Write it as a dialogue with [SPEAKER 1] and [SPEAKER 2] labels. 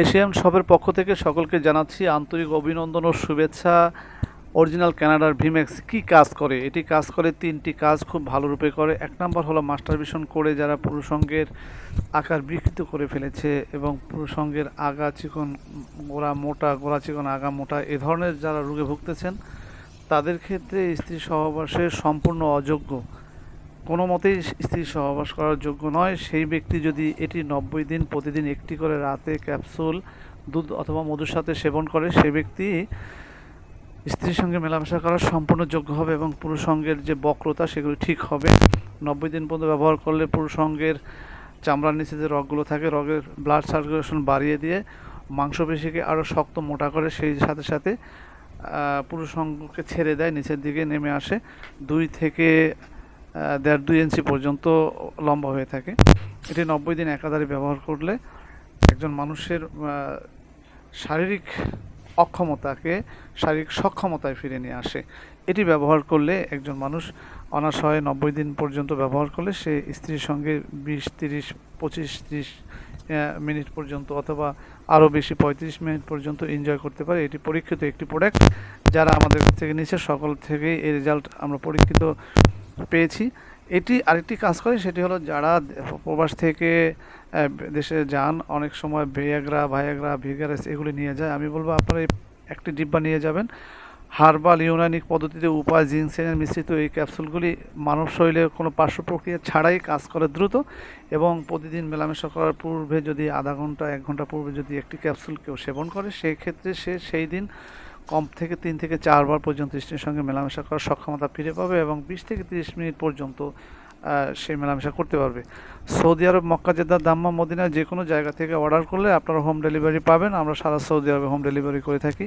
[SPEAKER 1] Asian শপের পক্ষ থেকে সকলকে জানাচ্ছি আন্তরিক অভিনন্দন ও শুভেচ্ছা। অরিজিনাল কানাডার ভিমেক্স কি কাজ করে? এটি কাজ করে তিনটি কাজ খুব ভালো রূপে করে। এক নম্বর হলো মাস্টারবেশন করে যারা পুরুষাঙ্গের আকার বিকৃত করে ফেলেছে এবং পুরুষাঙ্গের আগা চিকন, গোড়া মোটা, গোড়া চিকন আগা মোটা, এ ধরনের যারা রোগে ভুগতেছেন তাদের ক্ষেত্রে স্ত্রী সহবাসের সম্পূর্ণ অযোগ্য, কোনো মতেই স্ত্রী সহবাস করার যোগ্য নয় সেই ব্যক্তি যদি এটি 90 দিন প্রতিদিন একটি করে রাতে ক্যাপসুল দুধ অথবা মধুর সাথে সেবন করে, সে ব্যক্তি স্ত্রীর সঙ্গে মেলামেশা করার সম্পূর্ণ যোগ্য হবে এবং পুরুষাঙ্গের যে বক্রতা সেগুলি ঠিক হবে। 90 দিন পর্যন্ত ব্যবহার করলে পুরুষাঙ্গের চামড়ার নিচে যে রগগুলো থাকে, রগের ব্লাড সার্কুলেশন বাড়িয়ে দিয়ে মাংসপেশিকে আরও শক্ত মোটা করে, সেই সাথে সাথে পুরুষাঙ্গকে ছেড়ে দেয়, নিচের দিকে নেমে আসে, 2 থেকে 1.5-2 ইঞ্চি পর্যন্ত লম্বা হয়ে থাকে। এটি 90 দিন একাধারে ব্যবহার করলে একজন মানুষের শারীরিক অক্ষমতাকে শারীরিক সক্ষমতায় ফিরে নিয়ে আসে। এটি ব্যবহার করলে একজন মানুষ অনাসয়ে 90 দিন পর্যন্ত ব্যবহার করলে সে স্ত্রীর সঙ্গে 20, 30, 25, 30 মিনিট পর্যন্ত অথবা আরও বেশি 35 মিনিট পর্যন্ত এনজয় করতে পারে। এটি পরীক্ষিত একটি প্রোডাক্ট, যারা আমাদের কাছ থেকে নিচ্ছে সকল থেকেই এই রেজাল্ট আমরা পরীক্ষিত পেয়েছি। এটি আরেকটি কাজ করে, সেটি হলো যারা প্রবাস থেকে দেশে যান, অনেক সময় ভায়াগ্রা, ভিগারেস এগুলি নিয়ে যায়। আমি বলবো আপনারা একটি ডিব্বা নিয়ে যাবেন। হার্বাল ইউনানিক পদ্ধতিতে উপায় জিনসেনের মিশ্রিত এই ক্যাপসুলগুলি মানব শরীরে কোনো পার্শ্ব প্রক্রিয়া ছাড়াই কাজ করে দ্রুত, এবং প্রতিদিন মেলামেশা করার পূর্বে যদি আধা ঘন্টা 1 ঘন্টা পূর্বে যদি একটি ক্যাপসুল কেউ সেবন করে, সেই ক্ষেত্রে সে সেই দিন কম থেকে 3 থেকে 4 বার পর্যন্ত স্ত্রীর সঙ্গে মেলামেশা করার সক্ষমতা ফিরে পাবে এবং 20 থেকে 30 মিনিট পর্যন্ত সে মেলামেশা করতে পারবে। সৌদি আরব, মক্কা, জেদ্দা, দাম্মাম, মদিনা যে কোনো জায়গা থেকে অর্ডার করলে আপনারা হোম ডেলিভারি পাবেন। আমরা সারা সৌদি আরবে হোম ডেলিভারি করে থাকি।